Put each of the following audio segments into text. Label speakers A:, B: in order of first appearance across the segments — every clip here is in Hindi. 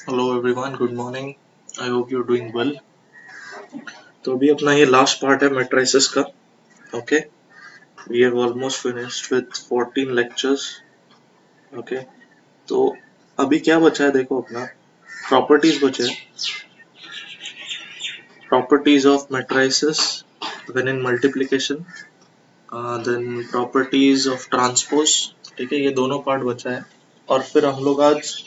A: Hello everyone, good morning. I hope you are doing well. तो अभी अपना ये लास्ट पार्ट है मैट्रिसेस का। Okay, we have almost finished with 14 lectures. Okay, तो अभी क्या बचा है देखो, अपना प्रॉपर्टीज बचे हैं। Properties of matrices when in multiplication, then properties of transpose. ठीक है, ये दोनों पार्ट बचा है। और फिर हम लोग आज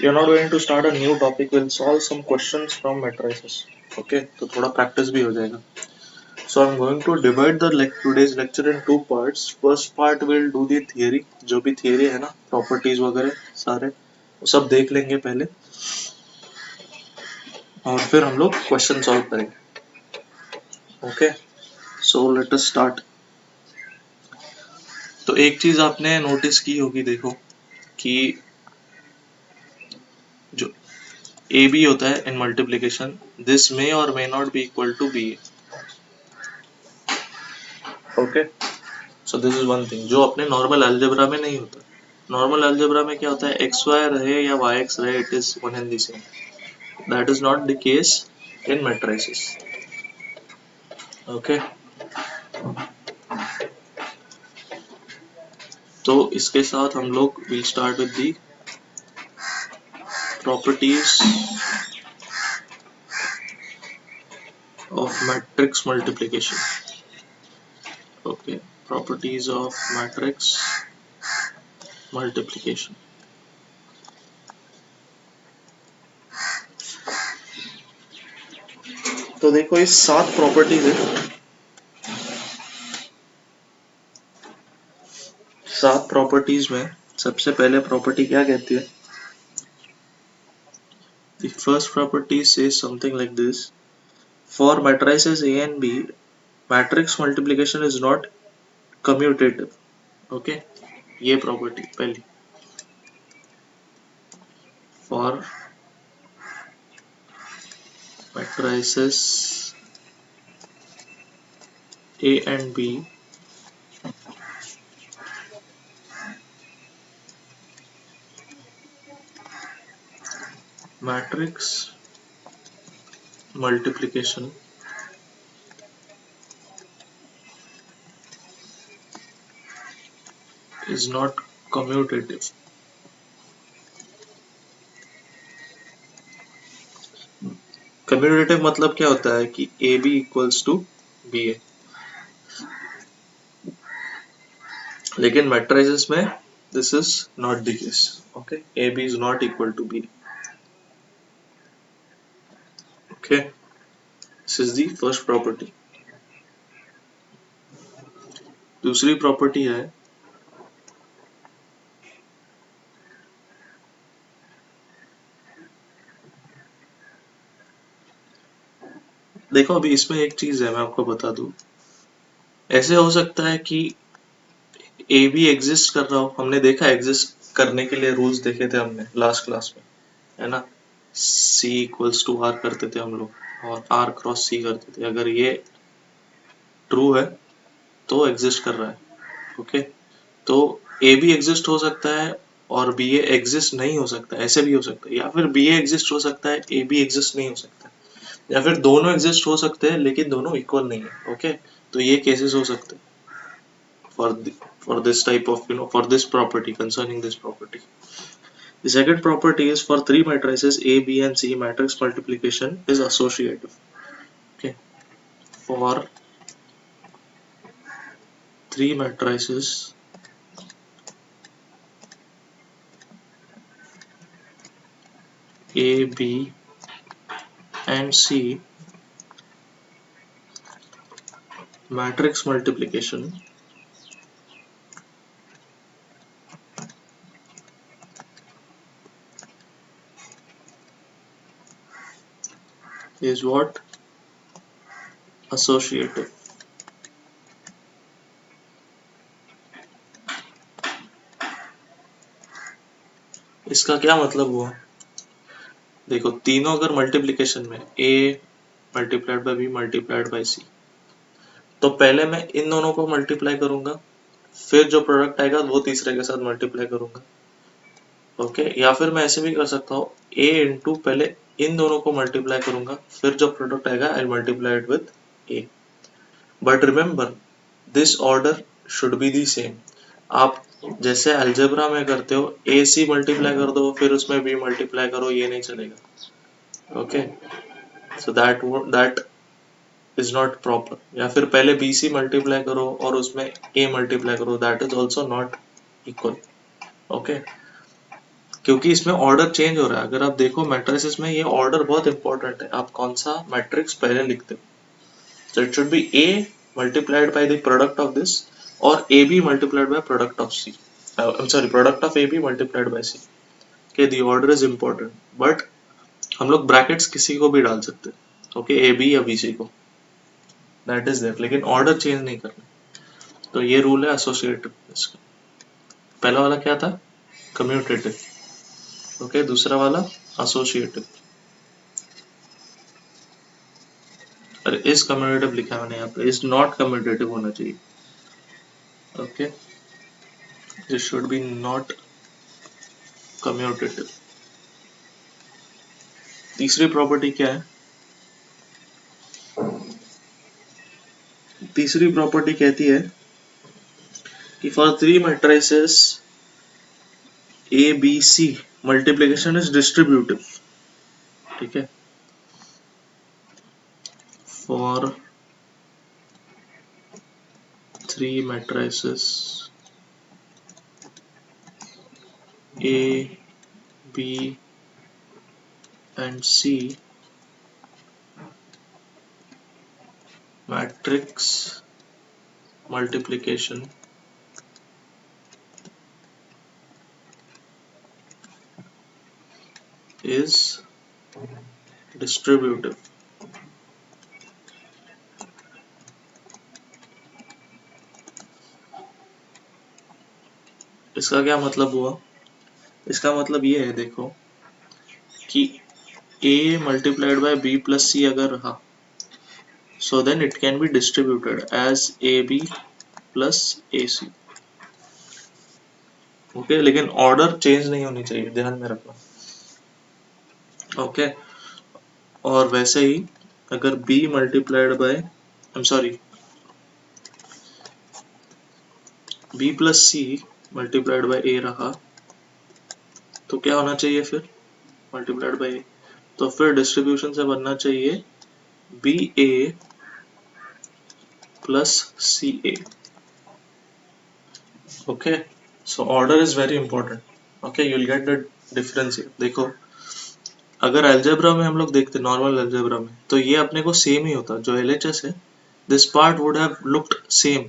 A: we are not going to start a new topic, will solve some questions from matrices. Okay, तो थोड़ा प्रैक्टिस भी हो जाएगा। So I'm going to divide the today's lecture in two parts. First part will do the theory, जो भी theory है ना, properties वगैरह सारे वो सब देख लेंगे पहले, और फिर हम लोग क्वेश्चन सॉल्व करेंगे। Okay, so let us start. तो एक चीज आपने नोटिस की होगी, देखो कि जो ए बी होता है इन मल्टीप्लिकेशन, दिस मे और may not be equal to B. Okay, so this is one thing जो अपने नॉर्मल अलजेब्रा में नहीं होता। नॉर्मल अलजेब्रा में क्या होता है, एक्स वाई रहे या वाई एक्स रहे, it is one and the same. That is not the case in matrices. Okay, तो इसके साथ हम लोग will start with the properties of matrix multiplication. Okay, properties of matrix multiplication. तो देखो इस 7 प्रॉपर्टीज है। 7 प्रॉपर्टीज में सबसे पहले प्रॉपर्टी क्या कहती है? The first property says something like this: for matrices A and B, matrix multiplication is not commutative. Okay, ये प्रॉपर्टी पहली। For matrices A and B, matrix multiplication is not commutative. Commutative मतलब क्या होता है कि A B equals to B A, लेकिन मैट्रिसेस में this is not the case. Okay, A B is not equal to B. Okay, this is the first property. दूसरी प्रॉपर्टी है देखो, अभी इसमें एक चीज है, मैं आपको बता दूं। ऐसे हो सकता है कि ए बी एग्जिस्ट कर रहा हो, हमने देखा एग्जिस्ट करने के लिए रूल्स देखे थे हमने लास्ट क्लास में, है ना। C इक्वल्स टू आर करते थे हम लोग, और R क्रॉस C करते थे। अगर ये ट्रू है तो एग्जिस्ट कर रहा है। ओके, तो ए बी एग्जिस्ट हो सकता है और बी ए एग्जिस्ट नहीं हो सकता, ऐसे भी हो सकता है। या फिर बी ए एग्जिस्ट हो सकता है, ए बी एग्जिस्ट नहीं हो सकता। या फिर दोनों एग्जिस्ट हो सकते हैं लेकिन दोनों इक्वल नहीं है। ओके, तो ये केसेस हो सकते हैं for for this type of, for this property, concerning this property. The second property is for three matrices A, B and C, matrix multiplication is associative. Okay, for three matrices A, B and C, matrix multiplication is what? Associative. इसका क्या मतलब हुआ? देखो, तीनों अगर मल्टीप्लिकेशन में A multiplied by B multiplied bye C, तो पहले मैं इन दोनों को मल्टीप्लाई करूंगा, फिर जो प्रोडक्ट आएगा वो तीसरे के साथ मल्टीप्लाई करूंगा। ओके, या फिर मैं ऐसे भी कर सकता हूँ ए इंटू पहले इन दोनों को मल्टीप्लाई करूंगा, फिर जो प्रोडक्ट आएगा I multiply it with A. But remember this order should be the same. आप जैसे अलजेब्रा में करते हो ए सी मल्टीप्लाई कर दो फिर उसमें बी मल्टीप्लाई करो, ये नहीं चलेगा। Okay, so that is not proper. या फिर पहले बी सी मल्टीप्लाई करो और उसमें ए मल्टीप्लाई करो, that is also not equal. Okay, क्योंकि इसमें ऑर्डर चेंज हो रहा है। अगर आप देखो मैट्रिसेस में ये ऑर्डर बहुत इंपॉर्टेंट है, आप कौन सा मैट्रिक्स पहले लिखते हो। So it should be A multiplied by the product of this or AB multiplied by product of C. I'm sorry, product of AB multiplied by C. Okay, the order is important. But हम लोग brackets किसी को भी डाल सकते हैं। Okay, AB या BC को। That is there. लेकिन order change नहीं करना। तो ये rule है associative इसका। पहला वाला क्या था? Commutative. Okay, दूसरा वाला associative। अरे is commutative लिखा है मैंने यहाँ पे, is not commutative होना चाहिए। Okay, this should be not commutative। तीसरी प्रॉपर्टी क्या है? तीसरी प्रॉपर्टी कहती है कि for three matrices A B C multiplication is distributive. ठीक है, for three matrices A B and C matrix multiplication is distributive। इसका क्या मतलब हुआ? इसका मतलब ये है, देखो कि a multiplied by b plus C अगर रहा, so then it can be distributed as ab plus ac। Okay, लेकिन ऑर्डर चेंज नहीं होनी चाहिए, ध्यान में रखना। ओके, और वैसे ही अगर b multiplied by I am sorry b plus C multiplied by a रहा, तो क्या होना चाहिए फिर? मल्टीप्लाइड बाय a, तो फिर डिस्ट्रीब्यूशन से बनना चाहिए B A plus C A. Okay, so order is very important. Okay, you will get the difference. देखो, अगर अलजेब्रा में हम लोग देखते नॉर्मल अलजेब्रा में, तो ये अपने को सेम ही होता, जो एलएचएस है this part would have looked same.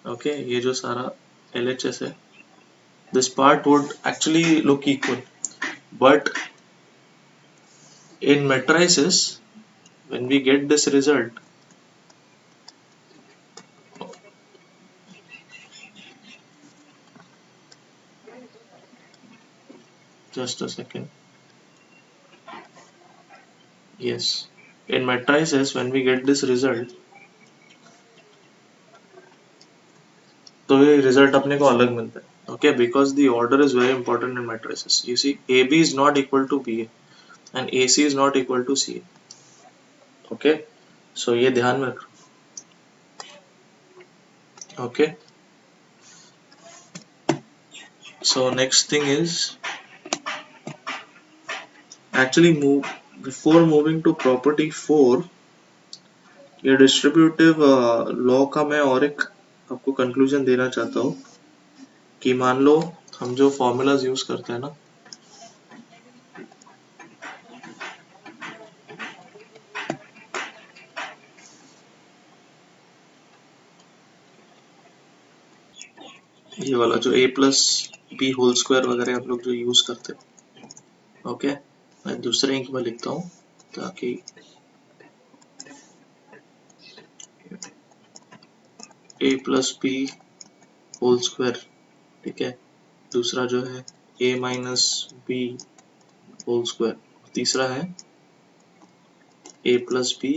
A: Okay, ये जो सारा एलएचएस है this part would actually look equal, but in matrices when we get this result, just a second, yes, in matrices when we get this result, तो ये रिजल्ट अपने को अलग मिलता है। Okay, because the order is very important in matrices. You see A B is not equal to B A and A C is not equal to C A. Okay, so ये ध्यान में रखो। Okay, so next thing is actually move before moving to property 4, ये डिस्ट्रीब्यूटिव लॉ का मैं और एक आपको कंक्लूजन देना चाहता हूँ कि मान लो हम जो फॉर्मूलाज यूज करते हैं ना, ये वाला जो a plus B whole square वगैरह हम लोग जो यूज करते हैं। ओके, मैं दूसरे इंक में लिखता हूँ ताकि a plus B whole square, ठीक है, दूसरा जो है a minus B whole square, तीसरा है a plus B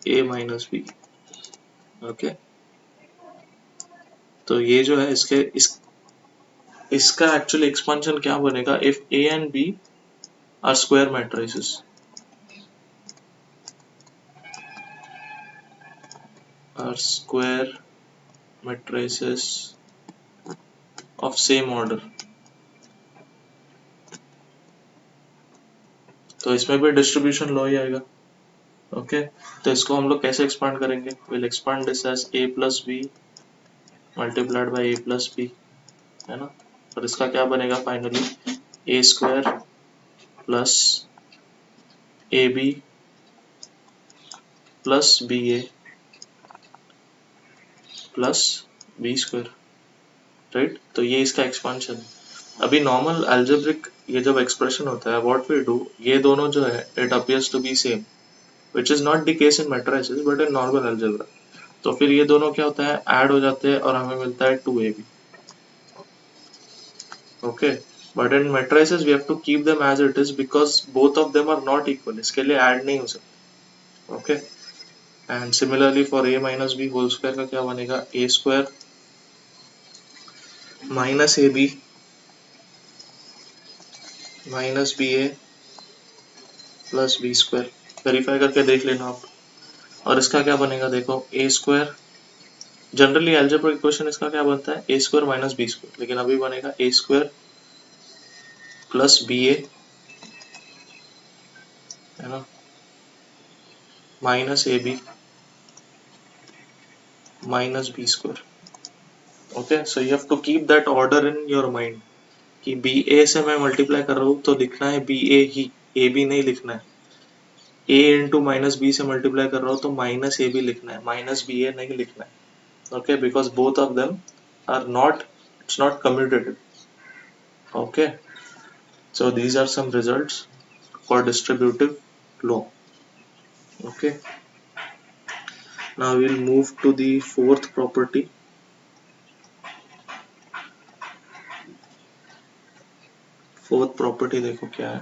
A: a minus B. Okay, तो ये जो है इसका एक्चुअली एक्सपांशन क्या बनेगा, if A and B are square matrices, of same order. तो इसमें भी डिस्ट्रीब्यूशन लॉ ही आएगा। ओके, तो इसको हम लोग कैसे एक्सपांड करेंगे, will expand this as A plus B multiplied by A plus B, है ना। और इसका क्या बनेगा finally, A square plus A B plus B A plus B square, right. तो ये इसका एक्सपांशन है। अभी नॉर्मल अलजेब्रिक ये जब एक्सप्रेशन होता है, व्हाट वी डू, ये दोनों जो है it appears to be same, which is not the case in matrices but in normal algebra. तो फिर ये दोनों क्या होता है, ऐड हो जाते हैं और हमें मिलता है 2ab। Okay, but in matrices we have to keep them as it is because both of them are not equal, इसके लिए ऐड नहीं हो सकते। Okay, and similarly for a minus B whole square का क्या बनेगा, A square minus A B minus B A plus B square. Verify करके देख लेना आप। और इसका क्या बनेगा देखो, A square, generally algebraic equation इसका क्या बनता है, A square minus B square, लेकिन अभी बनेगा A square plus B A, है ना, minus A B minus B square. Okay, so you have to keep that order in your mind कि बी ए से मैं मल्टीप्लाई कर रहा हूँ तो लिखना है B A he, A B नहीं लिखना है। ए इंटू माइनस बी से मल्टीप्लाई कर रहा हूँ तो माइनस ए बी लिखना है, माइनस बी ए नहीं लिखना है। Okay, because both of them are not, it's not commutative. Okay, so these are some results for distributive law. Okay, now we'll move to the fourth property. Fourth property देखो क्या है,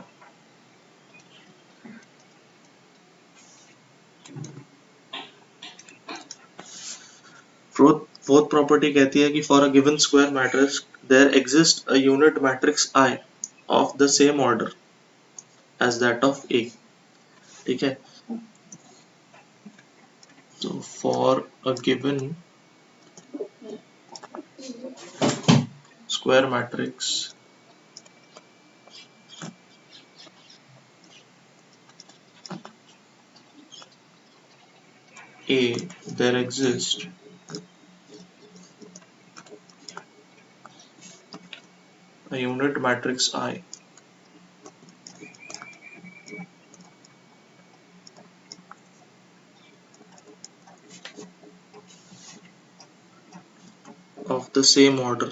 A: फोर्थ प्रॉपर्टी कहती है कि for a given square matrix there exist a unit matrix I of the same order as that of A. ठीक है, तो for a given square matrix A there exists a unit matrix I of the same order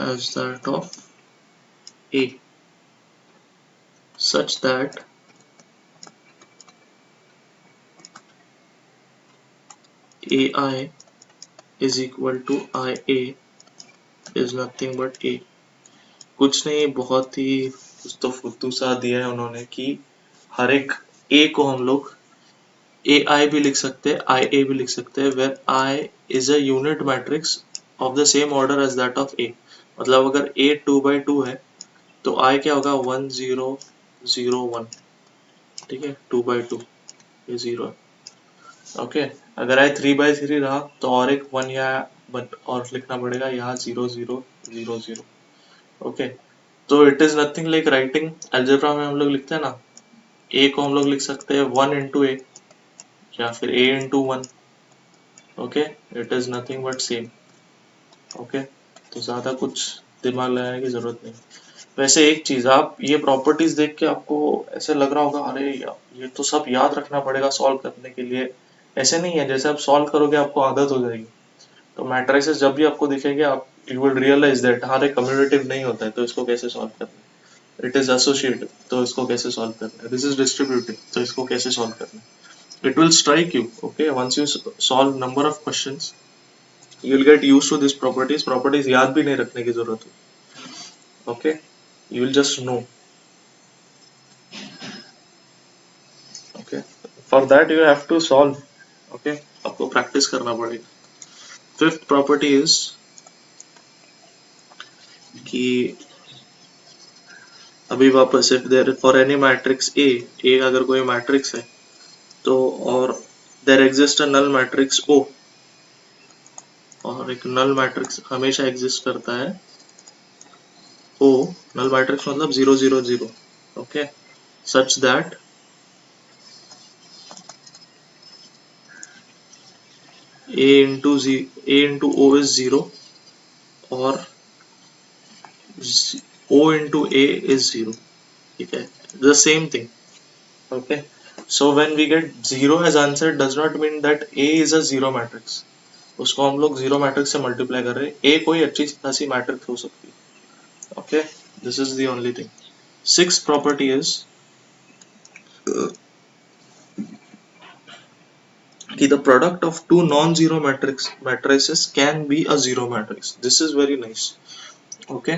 A: as that of A, such that AI is equal to IA is nothing but A। कुछ नहीं, बहुत ही कुछ तो फुद्दू सा दिया है उन्होंने कि हर एक A को हम लोग AI भी लिख सकते हैं, IA भी लिख सकते हैं, where I is a unit matrix of the same order as that of A। मतलब अगर A 2/2 है तो I क्या होगा 1 0 0 1। ठीक है, 2/2 ये 0। ओके, अगर आई 3/3 रहा तो और एक 1 या बट और लिखना पड़ेगा यहाँ 0 0 0 0। ओके, तो it is nothing like writing, algebra में हम लोग लिखते हैं ना, ए को हम लोग लिख सकते हैं 1 इंटू ए या फिर A into 1। Okay, it is nothing but same. Okay, तो ज्यादा कुछ दिमाग लगाने की जरूरत नहीं। वैसे एक चीज, आप ये प्रॉपर्टीज देख के आपको ऐसे लग रहा होगा अरे यार ये तो सब याद रखना पड़ेगा सॉल्व करने के लिए। ऐसे नहीं है, जैसे आप सॉल्व करोगे आपको आदत हो जाएगी। तो मैट्रिसेस जब भी आपको दिखेंगे आप यू विल रियलाइज दैट हाँ एक कम्यूटेटिव नहीं होता है तो इसको कैसे सॉल्व करना है, इट इज एसोसिएटिव तो इसको कैसे सॉल्व करना है, दिस इज डिस्ट्रीब्यूटिव तो इसको कैसे सॉल्व करना है। It will strike you. Okay, once you solve number of questions you will get used to this properties याद भी नहीं रखने की जरूरत है। Okay, you will just know। Okay, for that you have to solve. Okay, आपको प्रैक्टिस करना पड़ेगा। फिफ्थ प्रॉपर्टी इज कि अभी वापस, if there for any matrix A अगर कोई मैट्रिक्स है तो, और there exist a null matrix ओ, और एक नल मैट्रिक्स हमेशा एग्जिस्ट करता है ओ, नल मैट्रिक्स मतलब 0 0 0, okay, such that a into o is 0 और o into a is 0, ठीक है, the same thing, okay. So when we get 0 as answer, it does not mean that a is a zero matrix, उसको हम लोग जीरो मैट्रिक्स से मल्टीप्लाई कर रहे हैं, ए कोई अच्छी खासी मैट्रिक्स हो सकती है, okay, this is the only thing. Six property is that the product of two non zero matrices can be a zero matrix, this is very nice, okay.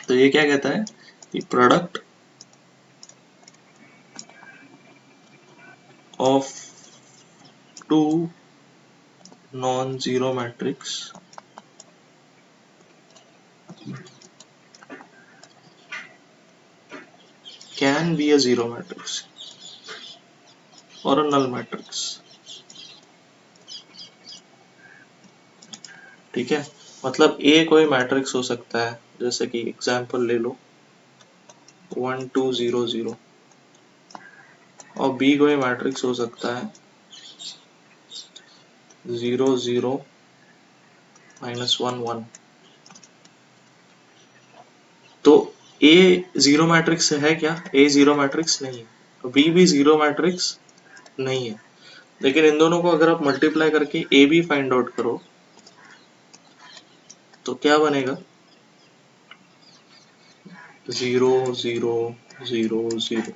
A: तो ये क्या कहता है कि product of two non zero matrix can be a zero matrix और अ नल मैट्रिक्स, ठीक है। मतलब ए कोई मैट्रिक्स हो सकता है, जैसे कि एग्जांपल ले लो 1 2 0 0, और बी कोई मैट्रिक्स हो सकता है 0 0 -1 1। तो ए जीरो मैट्रिक्स है क्या? ए जीरो मैट्रिक्स नहीं है, बी भी जीरो मैट्रिक्स नहीं है, लेकिन इन दोनों को अगर आप मल्टीप्लाई करके ए बी फाइंड आउट करो तो क्या बनेगा? 0 0 0 0,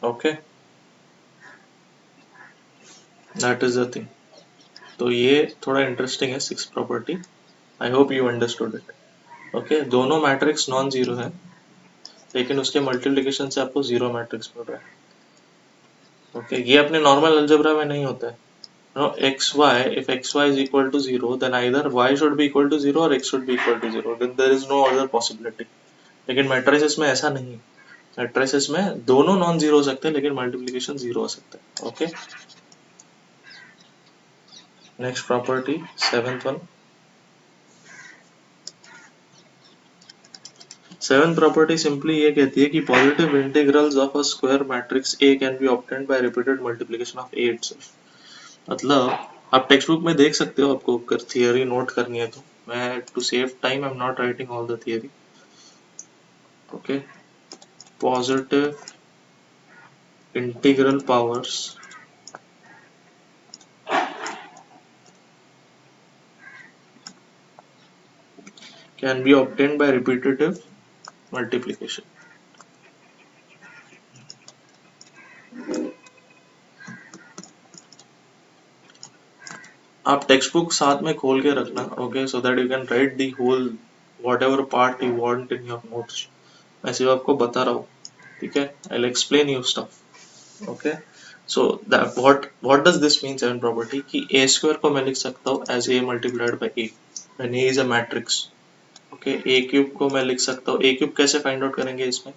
A: okay, that is the thing. तो ये थोड़ा इंटरेस्टिंग है six property, I hope you understood it, okay. दोनों मैट्रिक्स नॉन जीरो है, लेकिन उसके मल्टीप्लिकेशन से आपको जीरो मैट्रिक्स मिल रहा है, ओके। ये अपने नॉर्मल अलजेब्रा में नहीं होता है, no, X Y, if X Y is equal to zero then either Y should be equal to zero और X should be equal to zero, then there is no other possibility. लेकिन मैट्रिसेस में ऐसा नहीं है, मैट्रिसेस में दोनों नॉन जीरो हो सकते हैं लेकिन मल्टीप्लिकेशन जीरो हो सकता है, okay. Next property, seventh one. Seventh property simply ये कहती है कि positive integrals of a square matrix A can be obtained by repeated multiplication of A itself. मतलब आप टेक्स्ट बुक में देख सकते हो, आपको अगर थियरी नोट करनी है तो, मैं to save time I am not writing all the theory, okay. Positive integral powers can be obtained by repetitive multiplication। आप टेक्स्ट बुक साथ में खोल के रखना, okay, so that you can write the whole whatever part you want in your notes. मैं सिर्फ आपको बता रहा हूँ, ठीक है, I will explain you stuff, okay. So that what does this mean seven property कि ए स्क्वायर को मैं लिख सकता हूँ as A multiplied by A when A is a matrix, okay. A cube को मैं लिख सकता हूँ, ए क्यूब कैसे फाइंड आउट करेंगे इसमें,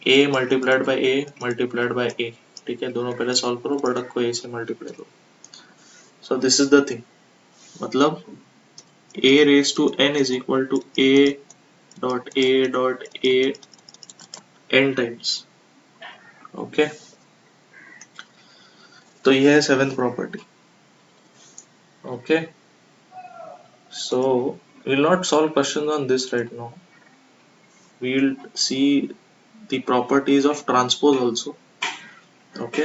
A: a multiplied by a multiplied by a, ठीक है, दोनों पहले सॉल्व करो, प्रोडक्ट को a से मल्टीप्लाई करो, so this is the thing. मतलब a raise to n is equal to a dot a n times, okay. तो ये है seventh property, okay. So we will not solve question on this right now, we will see the properties of transpose also, okay,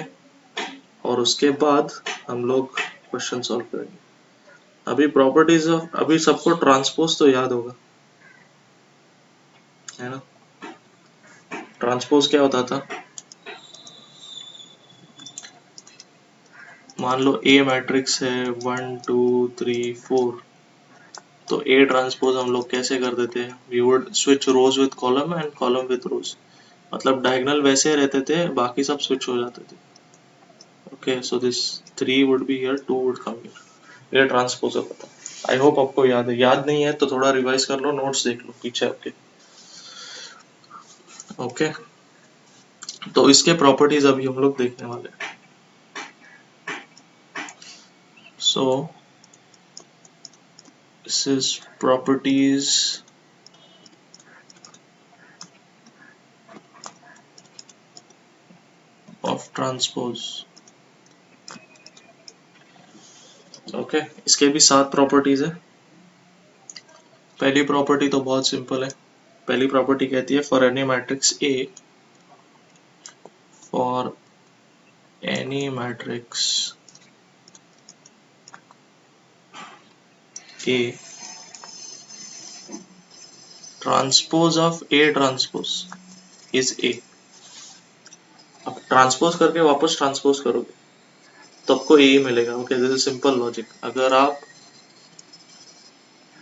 A: और उसके बाद हम लोग क्वेश्चन सॉल्व करेंगे। अभी प्रॉपर्टीज ऑफ, अभी सबको ट्रांसपोज तो याद होगा, है ना। ट्रांसपोज क्या होता था, मान लो ए मैट्रिक्स है 1 2 3 4, तो ए ट्रांसपोज हम लोग कैसे कर देते हैं, we would switch rows with column and column with rows. मतलब डायगोनल वैसे रहते थे, बाकी सब स्विच हो जाते थे। Okay, so this 3 would be here, 2 would come here. ये ट्रांसपोज होता है। आई होप आपको याद है, याद नहीं है तो थोड़ा रिवाइज कर लो, नोट्स देख लो पीछे आपके। ओके, तो इसके प्रॉपर्टीज अभी हम लोग देखने वाले हैं। सो this is properties of transpose. Okay, इसके भी 7 प्रॉपर्टीज है। पहली प्रॉपर्टी तो बहुत सिंपल है। पहली प्रॉपर्टी कहती है for any matrix A, for any matrix A, transpose of A transpose is a. अब ट्रांसपोज करके वापस ट्रांसपोज करोगे तो आपको ए ही मिलेगा। Okay, this is simple logic. अगर आप,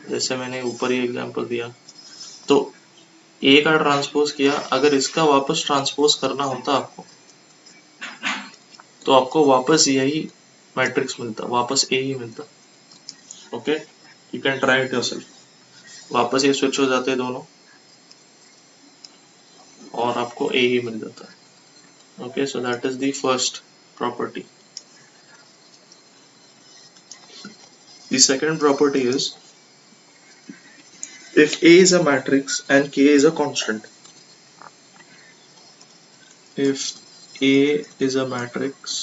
A: जैसे मैंने ऊपर ही एग्जांपल दिया, तो ए का ट्रांसपोज किया, अगर इसका वापस ट्रांसपोज करना होता आपको, तो आपको वापस यही मैट्रिक्स मिलता, वापस ए ही मिलता। Okay, you can try it yourself. वापस ये स्विच हो जाते दोनों और आपको ए ही मिल जाता है। Okay, so that is the first property. The second property is if A is a matrix and K is a constant. If A is a matrix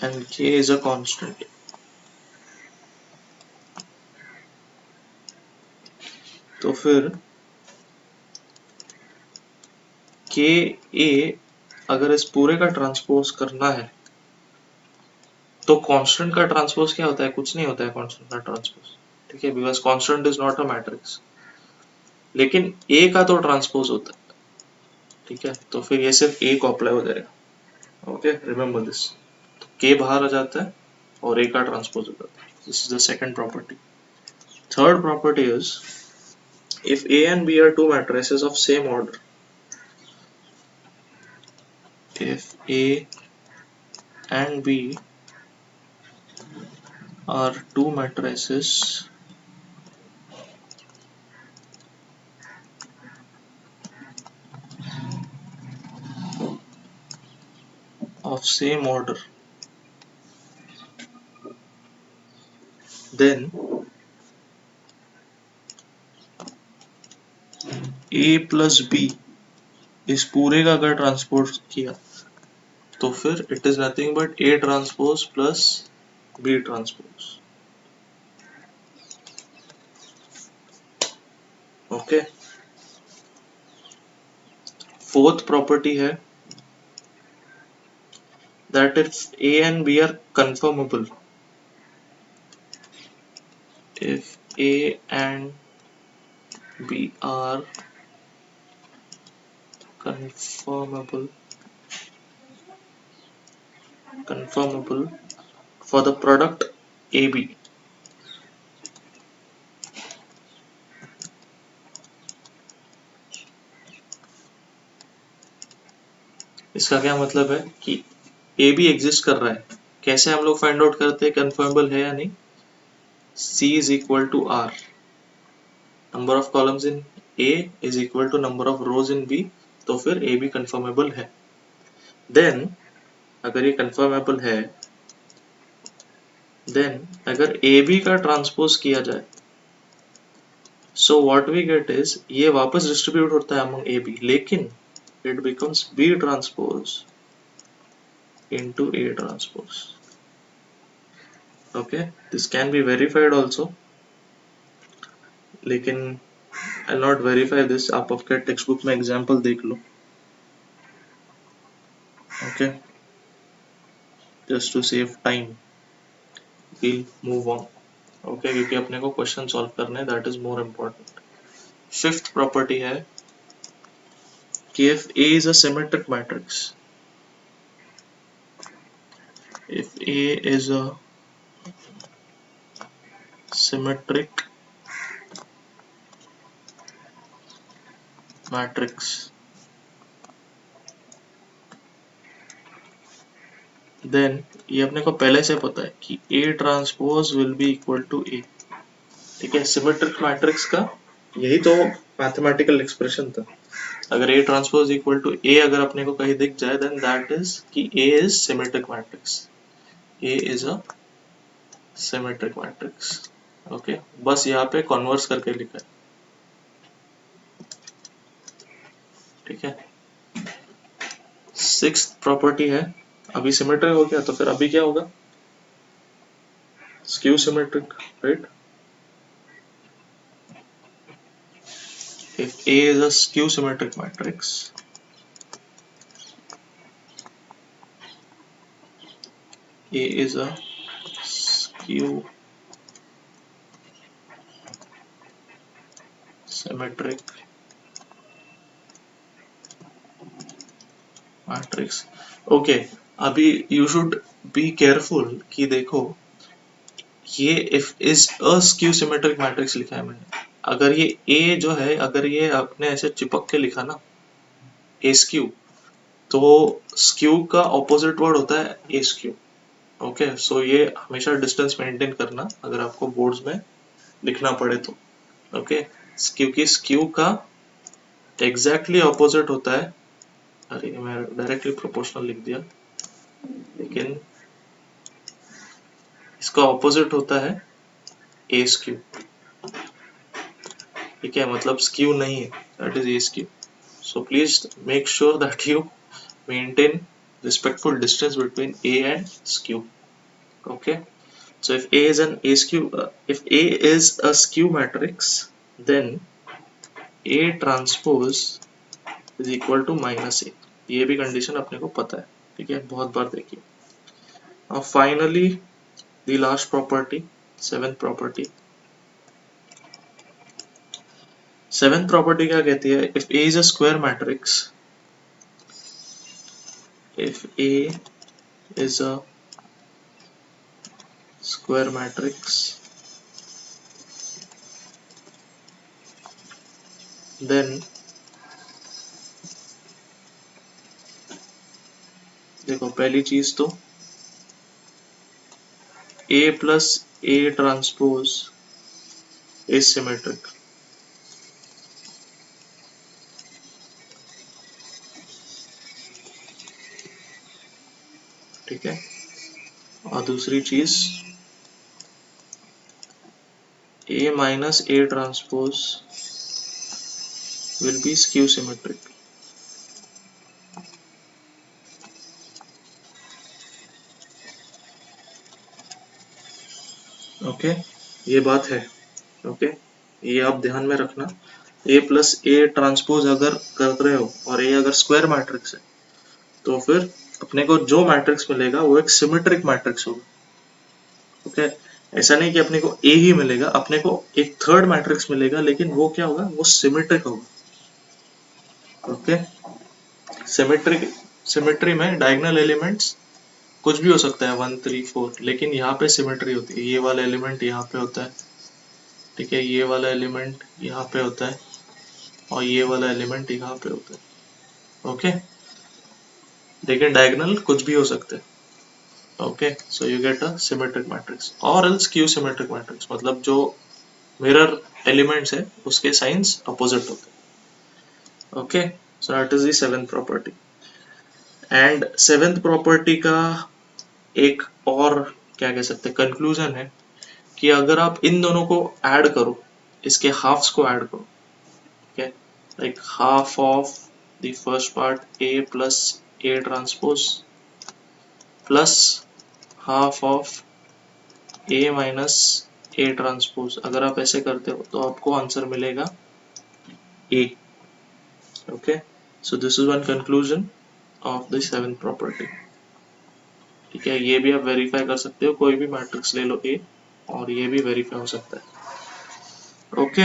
A: and K is a constant, तो फिर K A अगर इस पूरे का ट्रांसपोज करना है, तो कांस्टेंट का ट्रांसपोज क्या होता है? कुछ नहीं होता है कांस्टेंट का ट्रांसपोज, ठीक है, because constant is not a matrix. लेकिन A का तो ट्रांसपोज होता है, ठीक है, तो फिर ये सिर्फ A को अप्लाई हो जाएगा। Okay, remember this. तो K बाहर आ जाता है और A का ट्रांसपोज हो जाता है। This is the second property. Third property is if A and B are two matrices of same order, if A and B are two matrices of same order, then A plus B इस पूरे का अगर ट्रांसपोज किया, तो फिर it is nothing but A transpose plus B transpose. Okay, fourth property है that if A and B are conformable, if A and B are conformable for the product AB, इसका क्या मतलब है कि ए भी एग्जिस्ट कर रहा है। कैसे हम लोग फाइंड आउट करते हैं कन्फर्मेबल है या नहीं? C is equal to R, number of columns in A is equal to number of rose in B, तो फिर A भी कन्फर्मेबल है। देन अगर ये कन्फर्मेबल है, देन अगर A B का ट्रांसपोज किया जाए, so what we get is ये वापस डिस्ट्रीब्यूट होता है अमंग A B, लेकिन it becomes B transpose into A transpose. Okay, this can be verified also, लेकिन I'll not verify this, आप आपके टेक्स्ट बुक में एग्जांपल देख लो। Okay, just to save time we'll move on. Okay, क्योंकि अपने को क्वेश्चन सॉल्व करने हैं, that is more important. Fifth property है कि if A is a symmetric matrix, if A is a symmetric matrix, then ये अपने को पहले से पता है कि A transpose will be equal to A। ठीक है, सिमेट्रिक मैट्रिक्स का यही तो मैथमेटिकल एक्सप्रेशन था। अगर A transpose equal to A अगर अपने को कहीं दिख जाए देन दैट इज कि A इज symmetric matrix, A is a symmetric matrix. Okay, बस यहाँ पे कन्वर्स करके लिखा है। ठीक है, सिक्स्थ प्रॉपर्टी है, अभी सिमेट्रिक हो गया तो फिर अभी क्या होगा, skew symmetric, right. If A is a skew symmetric matrix, A is a skew symmetric matrix. Okay, अभी you should be careful कि देखो ये if is a skew symmetric matrix लिखा है मैंने, अगर ये A जो है अगर ये आपने ऐसे चिपक के लिखा ना A skew, तो skew का ऑपोजिट वर्ड होता है A skew। ओके, सो ये हमेशा डिस्टेंस मेंटेन करना अगर आपको बोर्ड्स में लिखना पड़े तो। ओके, क्योंकि स्क्यू का एग्जैक्टली ऑपोजिट होता है, अरे मैं डायरेक्टली प्रोपोर्शनल लिख दिया, लेकिन इसका ऑपोजिट होता है ए स्क्यू। ठीक है, मतलब स्क्यू नहीं है, that is A skew. So please make sure that you maintain respectful distance between A and skew. Okay, so if A is an A skew, if A is a skew matrix, then A transpose is equal to minus A। ये भी कंडीशन अपने को पता है, ठीक है, बहुत बार देखिए। Now finally the last property, seventh property। seventh property क्या कहती है, if A is a square matrix, if A is a square matrix, then देखो पहली चीज तो A plus A transpose is symmetric। ठीक है, और दूसरी चीज A minus A transpose will be skew symmetric। Okay, ये बात है। ओके, ये आप ध्यान में रखना, A प्लस A ट्रांसपोज अगर कर रहे हो और A अगर स्क्वायर मैट्रिक्स है तो फिर अपने को जो मैट्रिक्स मिलेगा वो एक सिमेट्रिक मैट्रिक्स होगा। ओके, ऐसा नहीं कि अपने को A ही मिलेगा, अपने को एक थर्ड मैट्रिक्स मिलेगा, लेकिन वो क्या होगा, वो सिमेट्रिक होगा। ओके, सिमेट्रिक, सिमेट्री में डायगोनल एलिमेंट्स कुछ भी हो सकता है 1 3 4, लेकिन यहाँ पे सिमेट्री होती है, ये वाला एलिमेंट यहाँ पे होता है, ठीक है, ये वाला एलिमेंट यहाँ पे होता है और ये वाला एलिमेंट यहाँ पे होता है। ओके, लेकिन डायगोनल कुछ भी हो सकता है। Okay, so you get a symmetric matrix और एल्स स्क्यू सिमेट्रिक मैट्रिक्स, मतलब जो मिरर एलिमेंट्स है उसके साइंस अपोजिट होते हैं। Okay, so that is the seventh property. And seventh property का एक और क्या कह सकते हैं कंक्लूजन है कि अगर आप इन दोनों को ऐड करो, इसके हाफ्स को ऐड करो, ठीक है, like half of the first part A plus A transpose plus half of A minus A transpose, अगर आप ऐसे करते हो तो आपको आंसर मिलेगा A। Okay, so this is one conclusion of the seventh property. ठीक है, ये भी आप वेरीफाई कर सकते हो, कोई भी मैट्रिक्स ले लो A और ये भी वेरीफाई हो सकता है। Okay,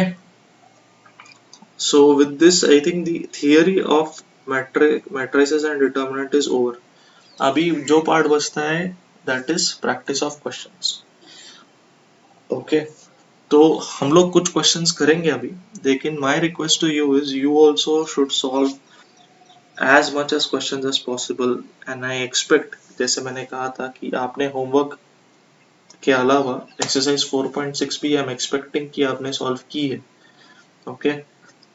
A: so with this I think the theory of matrices and determinant is over। अभी जो पार्ट बचता है that is practice of questions। Okay, तो हम लोग कुछ क्वेश्चंस करेंगे अभी, लेकिन my request to you is you also should solve as much as questions as possible, and I expect, जैसे मैंने कहा था कि आपने होमवर्क के अलावा एक्सरसाइज 4.6 भी आई एम एक्सपेक्टिंग कि आपने सॉल्व की है. Okay,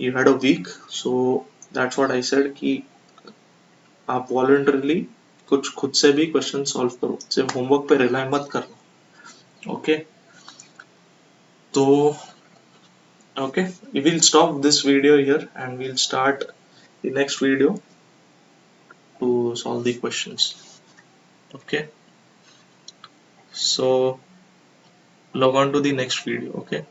A: you had a week, so that's what I said कि आप वॉलंटरली कुछ खुद से भी क्वेश्चन सॉल्व करो, सिर्फ होमवर्क पे रिलाई मत करना. ओके, तो okay, we will stop this video here and we'll start the next video to solve the questions. Okay, so log on to the next video. Okay.